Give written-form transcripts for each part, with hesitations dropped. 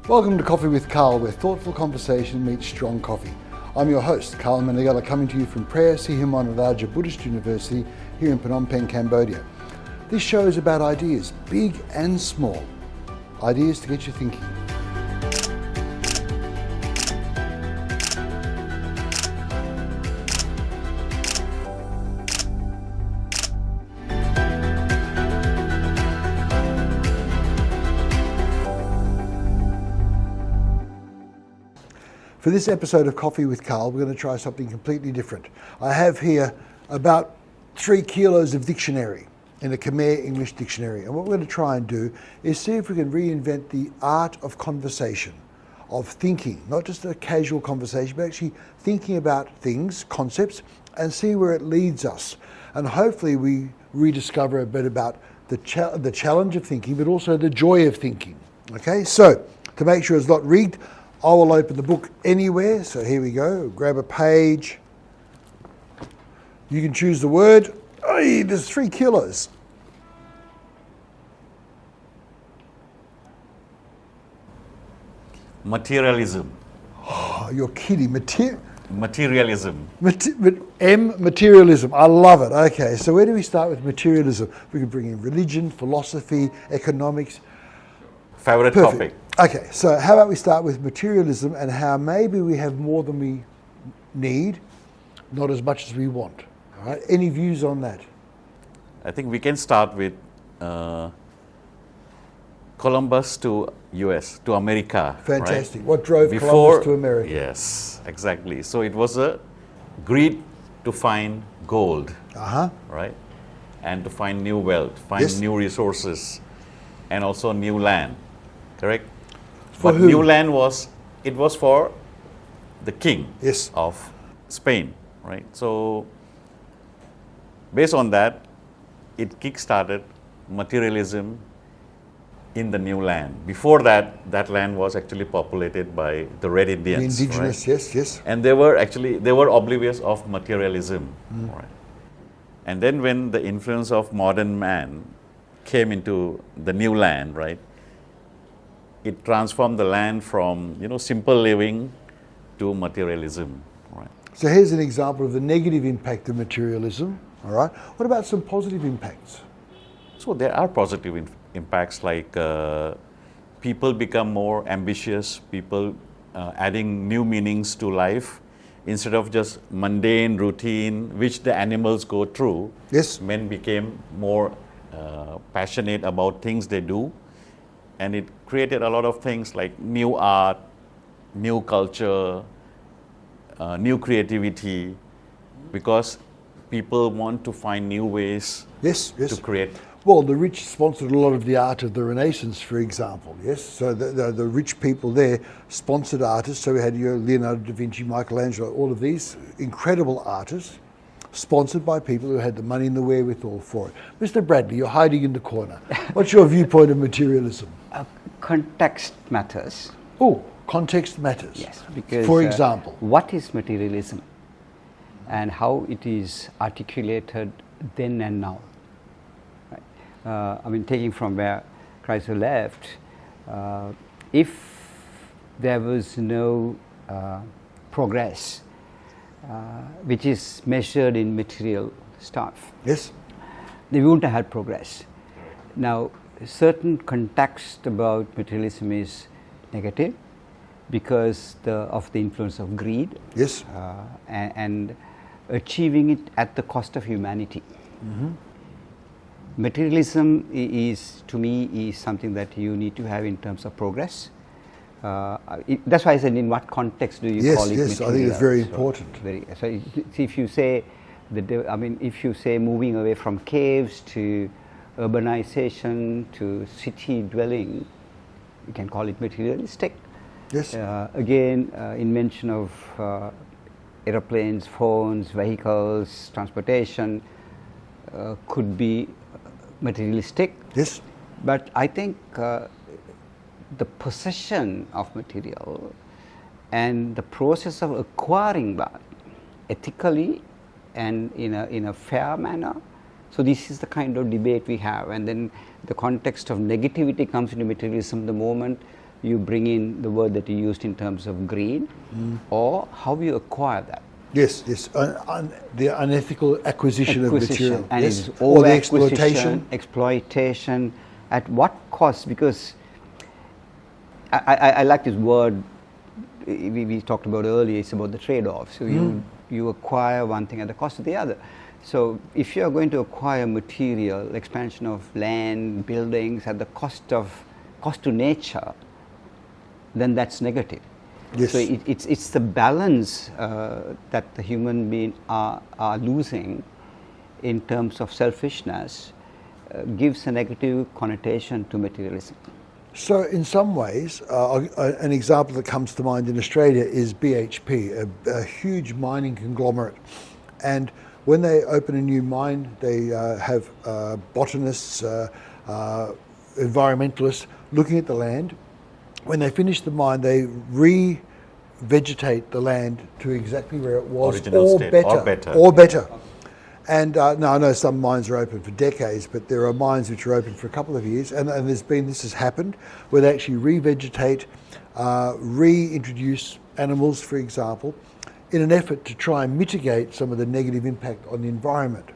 Welcome to Coffee with Karl, where thoughtful conversation meets strong coffee. I'm your host, Karl Meneghella, coming to you from PSBU Buddhist University here in Phnom Penh, Cambodia. This show is about ideas, big and small. Ideas to get you thinking. For this episode of Coffee with Karl, we're going to try something completely different. I have here about 3 kilos of dictionary in a Khmer English dictionary. And what we're going to try and do is see if we can reinvent the art of conversation, of thinking, not just a casual conversation, but actually thinking about things, concepts, and see where it leads us. And hopefully we rediscover a bit about the challenge of thinking, but also the joy of thinking. Okay, so to make sure it's not rigged, I will open the book anywhere. So here we go. Grab a page. You can choose the word. Oh, there's 3 kilos. Materialism. Oh, you're kidding. Materialism. Materialism. I love it. Okay, so where do we start with materialism? We can bring in religion, philosophy, economics. Favorite Perfect. topic. Okay, so how about we start with materialism and how maybe we have more than we need, not as much as we want. All right. Any views on that? I think we can start with Columbus to US, to America. Fantastic. Right? What drove Columbus to America? Yes, exactly. So it was a greed to find gold, right? And to find new wealth, find new resources, and also new land, correct? For but who? new land was for the king of Spain, right? So based on that, it kick-started materialism in the new land. Before that, that land was actually populated by the Red Indians. The indigenous, right? yes. And they were oblivious of materialism, right? And then when the influence of modern man came into the new land, right? It transformed the land from, simple living to materialism, right? So here's an example of the negative impact of materialism, all right? What about some positive impacts? So there are positive impacts like people become more ambitious, people adding new meanings to life instead of just mundane routine which the animals go through. Yes. Men became more passionate about things they do, and it created a lot of things like new art, new culture, new creativity, because people want to find new ways to create. Well, the rich sponsored a lot of the art of the Renaissance, for example, yes? So the rich people there sponsored artists. So we had Leonardo da Vinci, Michelangelo, all of these incredible artists sponsored by people who had the money and the wherewithal for it. Mr. Bradley, you're hiding in the corner. What's your viewpoint of materialism? Context matters. Oh, context matters. Yes, because for example, what is materialism and how it is articulated then and now? Right? Taking from where Chrysler left, if there was no progress, which is measured in material stuff, yes, they wouldn't have had progress. Now, certain context about materialism is negative because of the influence of greed, yes, and achieving it at the cost of humanity. Materialism is, to me, is something that you need to have in terms of progress. That's why I said, in what context do you call it material? Yes, I think it's very important. So if you say, if you say moving away from caves to urbanization to city dwelling, you can call it materialistic. Yes. Again, invention of aeroplanes, phones, vehicles, transportation could be materialistic. Yes. But I think the possession of material and the process of acquiring that ethically and in a fair manner. So this is the kind of debate we have, and then the context of negativity comes into materialism the moment you bring in the word that you used in terms of greed, or how you acquire that. Yes, yes. The unethical acquisition of material. And yes. it's Or the exploitation. Exploitation. At what cost? Because I like this word we talked about earlier. It's about the trade-off. So you acquire one thing at the cost of the other. So if you are going to acquire material, expansion of land, buildings at the cost to nature, then that's negative. Yes. So it's the balance that the human beings are losing in terms of selfishness gives a negative connotation to materialism. So in some ways, an example that comes to mind in Australia is BHP, a huge mining conglomerate. And when they open a new mine, they have botanists, environmentalists looking at the land. When they finish the mine, they re-vegetate the land to exactly where it was, Original state, or better. And now I know some mines are open for decades, but there are mines which are open for a couple of years, and this has happened, where they actually re-vegetate, reintroduce animals, for example, in an effort to try and mitigate some of the negative impact on the environment.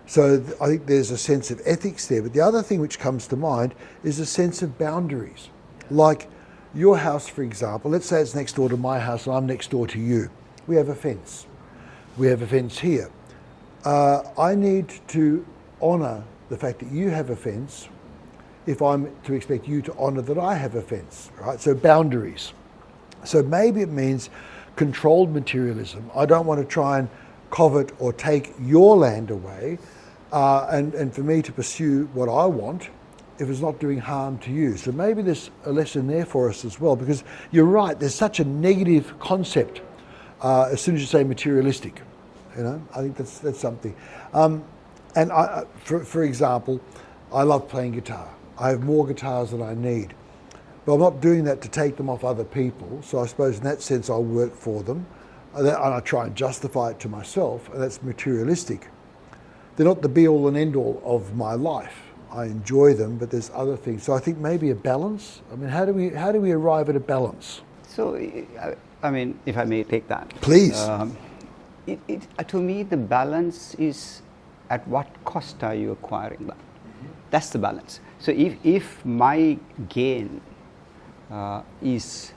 So I think there's a sense of ethics there. But the other thing which comes to mind is a sense of boundaries. Like your house, for example, let's say it's next door to my house and I'm next door to you. We have a fence. We have a fence here. I need to honour the fact that you have a fence if I'm to expect you to honour that I have a fence, right? So boundaries. So maybe it means controlled materialism. I don't want to try and covet or take your land away and for me to pursue what I want if it's not doing harm to you. So maybe there's a lesson there for us as well, because you're right, there's such a negative concept as soon as you say materialistic. You know, I think that's something. And for example, I love playing guitar. I have more guitars than I need. But I'm not doing that to take them off other people. So I suppose in that sense I'll work for them. And I try and justify it to myself, and that's materialistic. They're not the be-all and end-all of my life. I enjoy them, but there's other things. So I think maybe a balance. I mean, how do we arrive at a balance? So, I mean, if I may take that. Please. To me, the balance is at what cost are you acquiring that? That's the balance. So if my gain is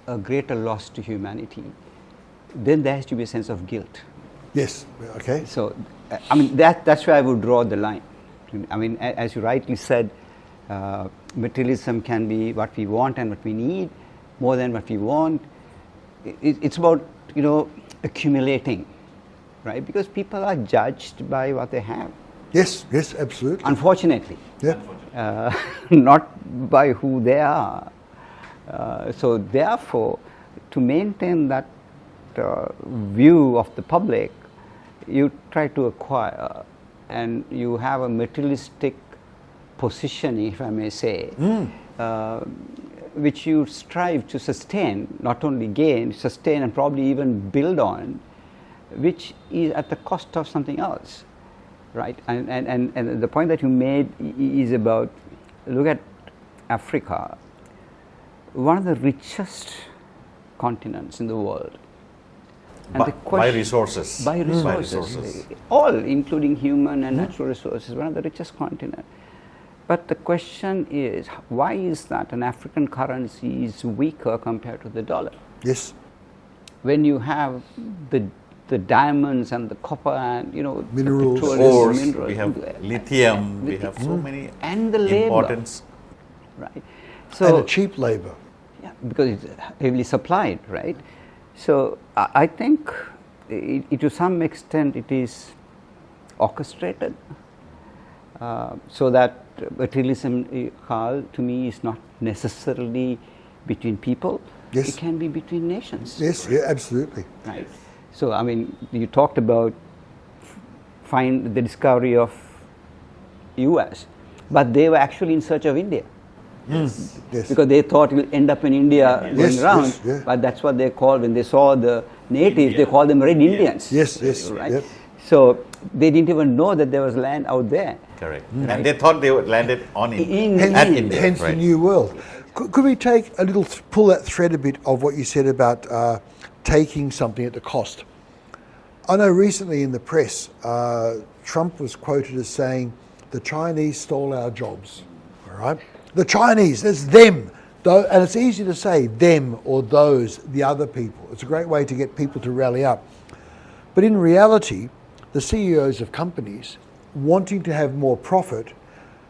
a greater loss to humanity, then there has to be a sense of guilt. Yes, okay. So, I mean, that's where I would draw the line. I mean, as you rightly said, materialism can be what we want and what we need more than what we want. It's about, accumulating, right? Because people are judged by what they have. Yes, absolutely. Unfortunately. Yeah. Not by who they are. So therefore, to maintain that view of the public, you try to acquire, and you have a materialistic positioning, if I may say, which you strive to sustain, not only gain, sustain and probably even build on, which is at the cost of something else, right? And the point that you made is about, look at Africa, one of the richest continents in the world. And by resources. By resources. All, including human and natural resources, one of the richest continents. But the question is, why is that an African currency is weaker compared to the dollar? Yes. When you have the diamonds and the copper and minerals, ores, we have lithium, we have so many and the importance. Labor, right? So, and a cheap labor. Yeah, because it's heavily supplied, right? So I think to some extent it is orchestrated so that materialism, Karl, to me is not necessarily between people. Yes. It can be between nations. Yes, yeah, absolutely. Right. So I mean, you talked about the discovery of US, but they were actually in search of India. Yes. Because they thought it will end up in India going around, yes, yeah. But that's what they called, when they saw the natives, they called them Red Indians. Yes, right? Yep. So they didn't even know that there was land out there. Correct. And they thought they would landed on India. Hence the New World. Could we take a little, pull that thread a bit of what you said about taking something at the cost? I know recently in the press, Trump was quoted as saying, the Chinese stole our jobs, all right? The Chinese, that's them. And it's easy to say them or those, the other people. It's a great way to get people to rally up. But in reality, the CEOs of companies wanting to have more profit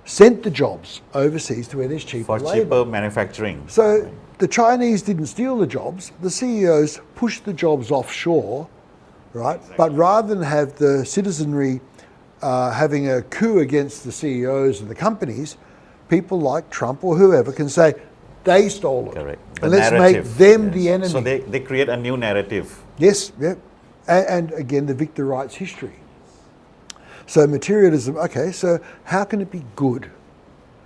sent the jobs overseas to where there's cheaper For labor. cheaper manufacturing. So the Chinese didn't steal the jobs. The CEOs pushed the jobs offshore, right? Exactly. But rather than have the citizenry having a coup against the CEOs and the companies, people like Trump or whoever can say, they stole it. Correct. And let's make them the enemy. So they create a new narrative. Yes, yeah. And again, the victor writes history. So materialism, okay, so how can it be good?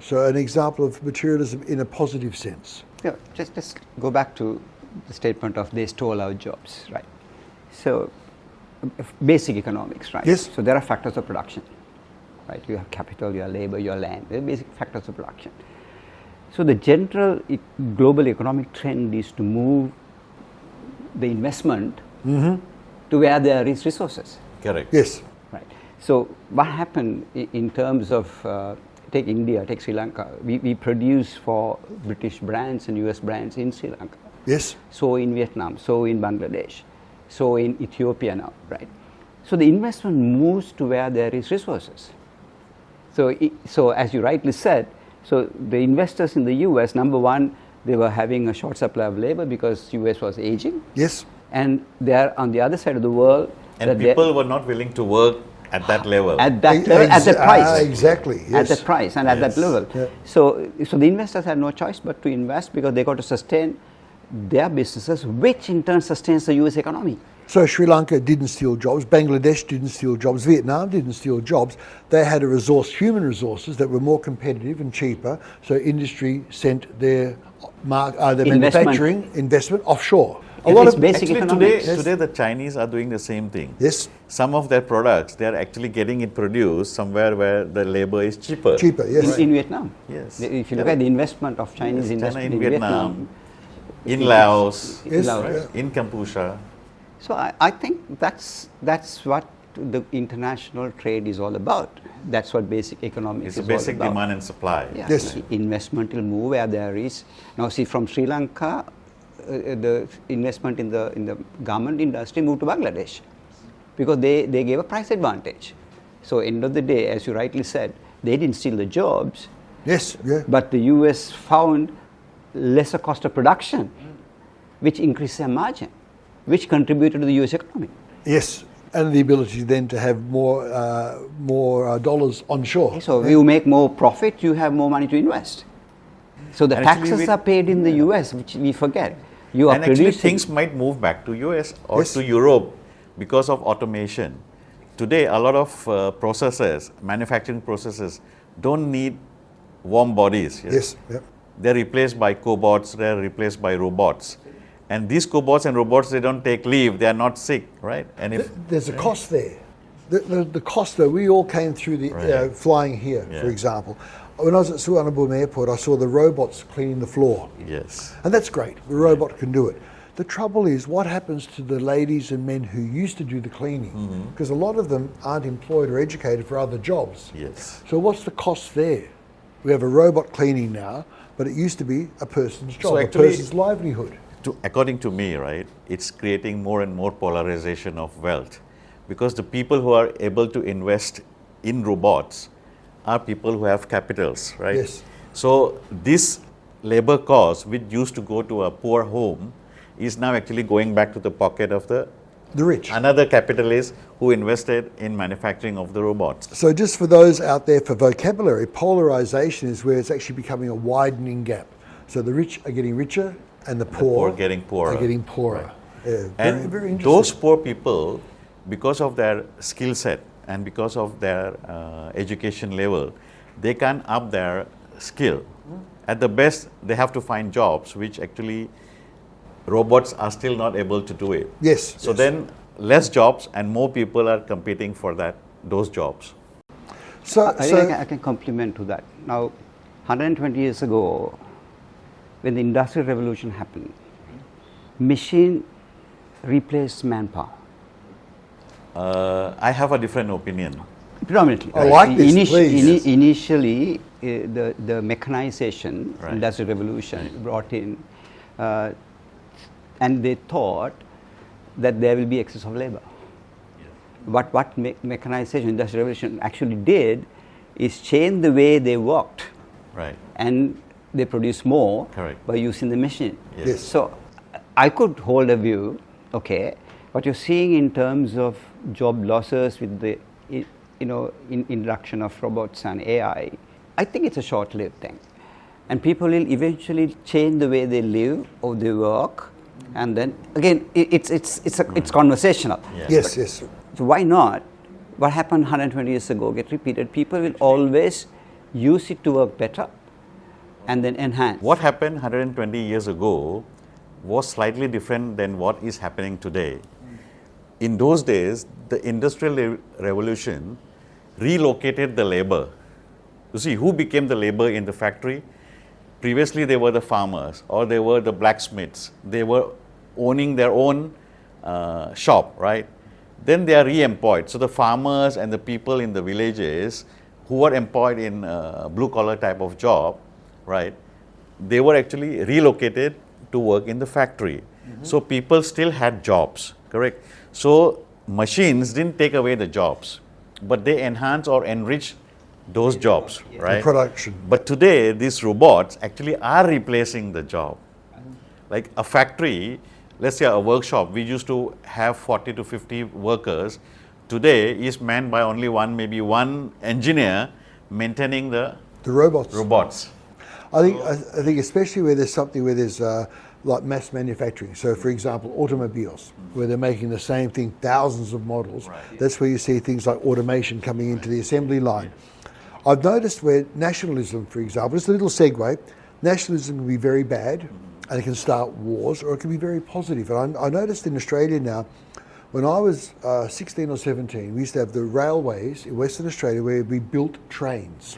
So an example of materialism in a positive sense. Yeah, just go back to the statement of they stole our jobs, right? So basic economics, right? Yes. So there are factors of production, right? You have capital, you have labor, you have land. They're basic factors of production. So the general global economic trend is to move the investment to where there is resources. Correct. Yes. Right. So what happened in terms of, take India, take Sri Lanka, we produce for British brands and US brands in Sri Lanka. Yes. So in Vietnam, so in Bangladesh, so in Ethiopia now, right? So the investment moves to where there is resources. So as you rightly said, so the investors in the US, number one, they were having a short supply of labor because US was aging. Yes. And they are on the other side of the world. And people were not willing to work at that level. At that level, at that price. Exactly. Yes. At that price and at that level. Yeah. So the investors had no choice but to invest because they got to sustain their businesses, which in turn sustains the US economy. So Sri Lanka didn't steal jobs, Bangladesh didn't steal jobs, Vietnam didn't steal jobs. They had a resource, human resources, that were more competitive and cheaper. So industry sent their manufacturing investment offshore. A lot of basic actually economics. today the Chinese are doing the same thing. Yes. Some of their products, they are actually getting it produced somewhere where the labor is cheaper. Cheaper, yes. In Vietnam. Yes. If you look at the investment of Chinese investment in Vietnam. In Laos, Yes. right? In Cambodia. So I think that's what the international trade is all about. That's what basic economics It's is a basic all about. demand and supply. Yeah. Yes. Investment will move where there is. Now see, from Sri Lanka, the investment in the garment industry moved to Bangladesh because they gave a price advantage. So end of the day, as you rightly said, they didn't steal the jobs. Yes, yeah. But the US found lesser cost of production, which increased their margin, which contributed to the US economy. Yes, and the ability then to have more dollars onshore. So you make more profit, you have more money to invest. So the And actually taxes are paid in the US, which we forget. You are And actually producing. things might move back to US or Yes. to Europe because of automation. Today a lot of processes, manufacturing processes, don't need warm bodies. Yes, yep. They're replaced by cobots, they're replaced by robots. And these cobots and robots, they don't take leave, they are not sick, right? And if There's a cost there. The cost, though, we all came through the Right. flying here, Yeah. for example. When I was at Suvarnabhumi Airport, I saw the robots cleaning the floor. yes, And that's great. The robot can do it. The trouble is, what happens to the ladies and men who used to do the cleaning? Because a lot of them aren't employed or educated for other jobs. yes. So what's the cost there? We have a robot cleaning now, but it used to be a person's job, a actually- person's livelihood. According to me, right, it's creating more and more polarization of wealth because the people who are able to invest in robots are people who have capitals, right? Yes. So this labor cost, which used to go to a poor home, is now actually going back to the pocket of the rich. another capitalist who invested in manufacturing of the robots. So just for those out there for vocabulary, polarization is where it's actually becoming a widening gap. So the rich are getting richer and the poor, getting poorer. are getting poorer. Yeah, And very interesting. those poor people, because of their skill set and because of their education level, they can up their skill. At the best, they have to find jobs which actually robots are still not able to do it. Yes. So yes. then less jobs and more people are competing for those jobs. So, I think I can compliment to that. Now, 120 years ago, when the Industrial Revolution happened, machine replaced manpower. I have a different opinion. Predominantly. I like this, please. Initially, the mechanization, Right. Industrial Revolution brought in, and they thought that there will be excess of labor. But what mechanization, Industrial Revolution actually did is change the way they worked. Right. And they produce more Correct. by using the machine. Yes. So I could hold a view, okay, what you're seeing in terms of job losses with the introduction of robots and AI, I think it's a short-lived thing. And people will eventually change the way they live or they work, and then again it's conversational. Yeah. Yes, yes. So why not? What happened 120 years ago get repeated. People will always use it to work better and then enhance. What happened 120 years ago was slightly different than what is happening today. In those days, the Industrial Revolution relocated the labor. You see, who became the labor in the factory? Previously, they were the farmers or they were the blacksmiths. They were owning their own shop, right? Then they are re-employed. So the farmers and the people in the villages who were employed in blue-collar type of job, right? They were actually relocated to work in the factory. So people still had jobs, correct? So machines didn't take away the jobs, but they enhance or enrich those jobs, right? The production. But today, these robots actually are replacing the job. Like a factory, let's say a workshop, we used to have 40 to 50 workers. Today is manned by only maybe one engineer maintaining the robots. I think especially where there's something where there's like mass manufacturing. So for example, automobiles, where they're making the same thing, thousands of models. Right. That's where you see things like automation coming into the assembly line. I've noticed where nationalism, for example, just a little segue, nationalism can be very bad and it can start wars, or it can be very positive. And I noticed in Australia now, when I was 16 or 17, we used to have the railways in Western Australia where we built trains.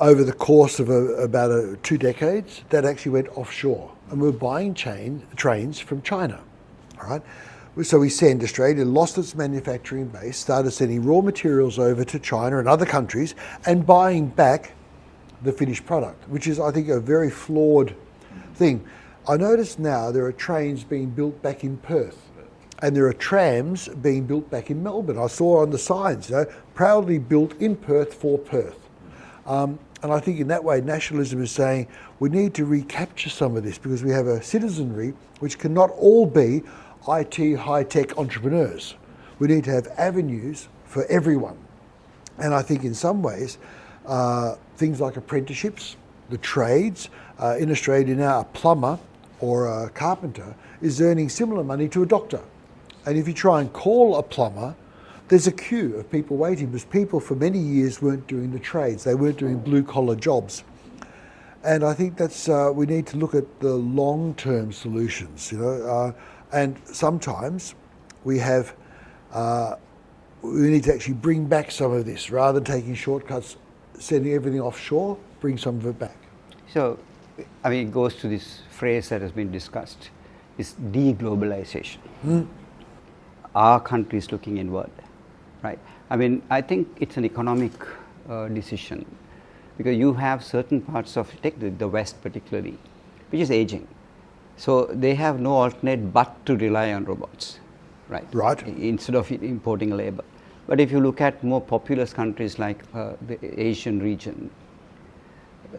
Over the course of about 2 decades, that actually went offshore. And we were buying trains from China. All right? So Australia lost its manufacturing base, started sending raw materials over to China and other countries and buying back the finished product, which is, I think, a very flawed thing. I notice now there are trains being built back in Perth and there are trams being built back in Melbourne. I saw on the signs, proudly built in Perth for Perth. And I think in that way, nationalism is saying we need to recapture some of this because we have a citizenry which cannot all be IT high-tech entrepreneurs. We need to have avenues for everyone. And I think in some ways, things like apprenticeships, the trades, in Australia now a plumber or a carpenter is earning similar money to a doctor. And if you try and call a plumber, there's a queue of people waiting because people for many years weren't doing the trades. They weren't doing blue-collar jobs. And I think that's we need to look at the long-term solutions, and sometimes we need to actually bring back some of this rather than taking shortcuts, sending everything offshore, bring some of it back. So, it goes to this phrase that has been discussed, is deglobalization. Our country is looking inward, right? I think it's an economic decision because you have certain parts of, take the West particularly, which is aging. So they have no alternate but to rely on robots, right? Right. Instead of importing labor. But if you look at more populous countries like the Asian region,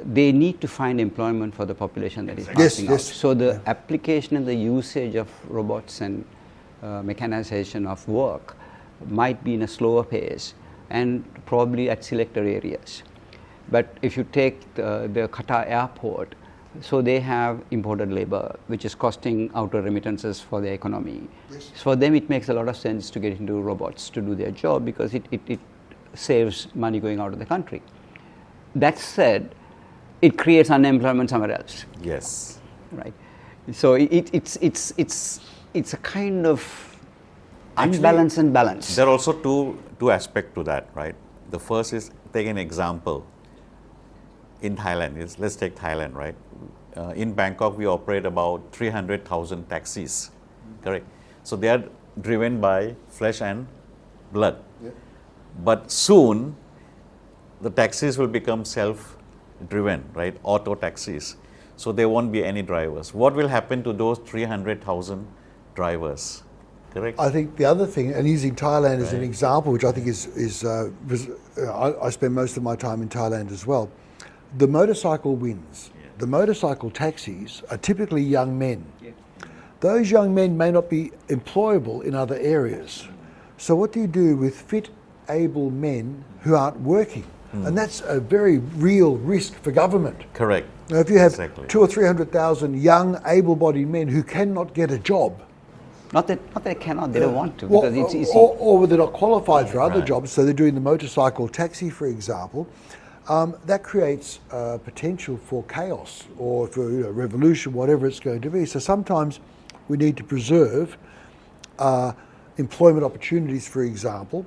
they need to find employment for the population that is passing out. So the application and the usage of robots and mechanization of work might be in a slower pace and probably at selected areas. But if you take the Qatar airport, so they have imported labor, which is costing outer remittances for the economy. Yes. So for them, it makes a lot of sense to get into robots to do their job because it saves money going out of the country. That said, it creates unemployment somewhere else. Yes. Right. So it's a kind of unbalance and balance. There are also two aspects to that, right? The first is, take an example. in Thailand, let's take Thailand, right? In Bangkok, we operate about 300,000 taxis, correct? So they are driven by flesh and blood. Yeah. But soon, the taxis will become self-driven, right? Auto taxis. So there won't be any drivers. What will happen to those 300,000 drivers? Correct? I think the other thing, and using Thailand as an example, which I think I spend most of my time in Thailand as well, the motorcycle wins. Yeah. The motorcycle taxis are typically young men. Yeah. Those young men may not be employable in other areas. So what do you do with fit, able men who aren't working? And that's a very real risk for government. Correct. Now, if you have 200,000 or 300,000 young, able-bodied men who cannot get a job, not that they cannot, they don't want to, because it's easy. Or they're not qualified for other jobs, so they're doing the motorcycle taxi, for example. That creates potential for chaos or for revolution, whatever it's going to be. So sometimes we need to preserve employment opportunities, for example,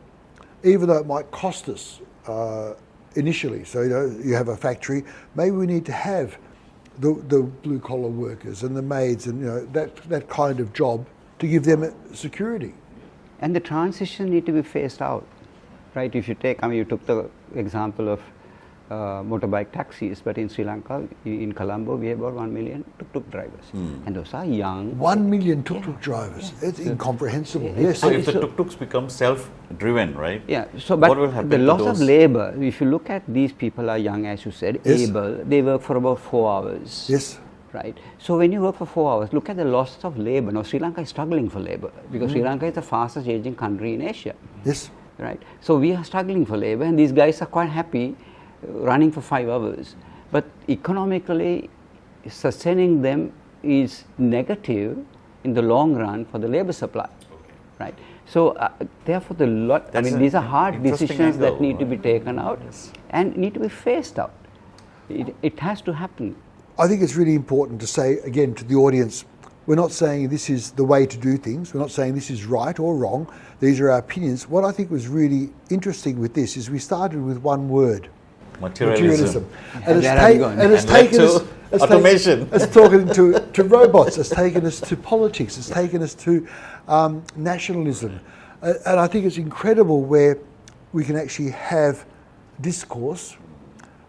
even though it might cost us initially. So you have a factory, maybe we need to have the blue collar workers and the maids and that kind of job to give them security. And the transition need to be phased out, right? If you take, you took the example of motorbike taxis, but in Sri Lanka, in Colombo, we have about 1 million tuk-tuk drivers. And those are young. 1 million tuk-tuk drivers. It's incomprehensible. Yes. So if the tuk-tuks become self-driven, right? Yeah. So, but what will happen the loss to those? of labor, if you look at these people are young, as you said, able, they work for about 4 hours. Yes. Right. So when you work for 4 hours, look at the loss of labor. Now Sri Lanka is struggling for labor because Sri Lanka is the fastest aging country in Asia. Yes. Right. So we are struggling for labor, and these guys are quite happy running for 5 hours. But economically, sustaining them is negative in the long run for the labor supply. Right. So therefore, these are hard decisions that need to be taken out and need to be phased out. It has to happen. I think it's really important to say, again, to the audience, we're not saying this is the way to do things. We're not saying this is right or wrong. These are our opinions. What I think was really interesting with this is we started with one word. Materialism. And it's taken us automation. It's taken to robots. It's taken us to politics. It's taken us to nationalism. And I think it's incredible where we can actually have discourse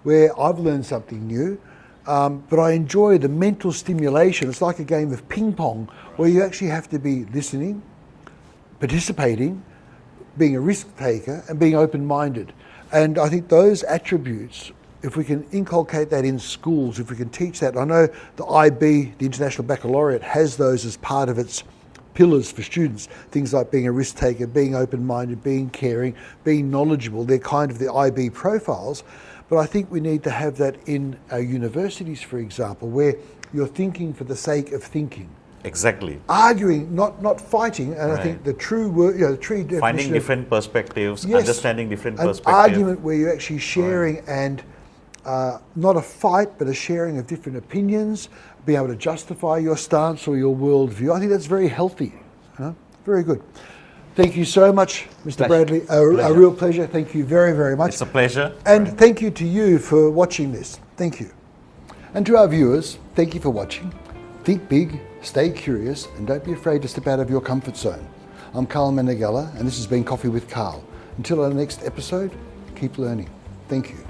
where I've learned something new. But I enjoy the mental stimulation. It's like a game of ping pong where you actually have to be listening, participating, being a risk taker, and being open-minded. And I think those attributes, if we can inculcate that in schools, if we can teach that, I know the IB, the International Baccalaureate, has those as part of its pillars for students. Things like being a risk taker, being open-minded, being caring, being knowledgeable. They're kind of the IB profiles. But I think we need to have that in our universities, for example, where you're thinking for the sake of thinking. Exactly. Arguing, not fighting. And I think the true word, the true definition finding different perspectives, understanding different perspectives. An argument where you're actually sharing and not a fight, but a sharing of different opinions, being able to justify your stance or your worldview. I think that's very healthy. Very good. Thank you so much, Mr. Bradley. A real pleasure. Thank you very, very much. It's a pleasure. And thank you to you for watching this. Thank you. And to our viewers, thank you for watching. Think big, stay curious, and don't be afraid to step out of your comfort zone. I'm Karl Meneghella, and this has been Coffee with Karl. Until our next episode, keep learning. Thank you.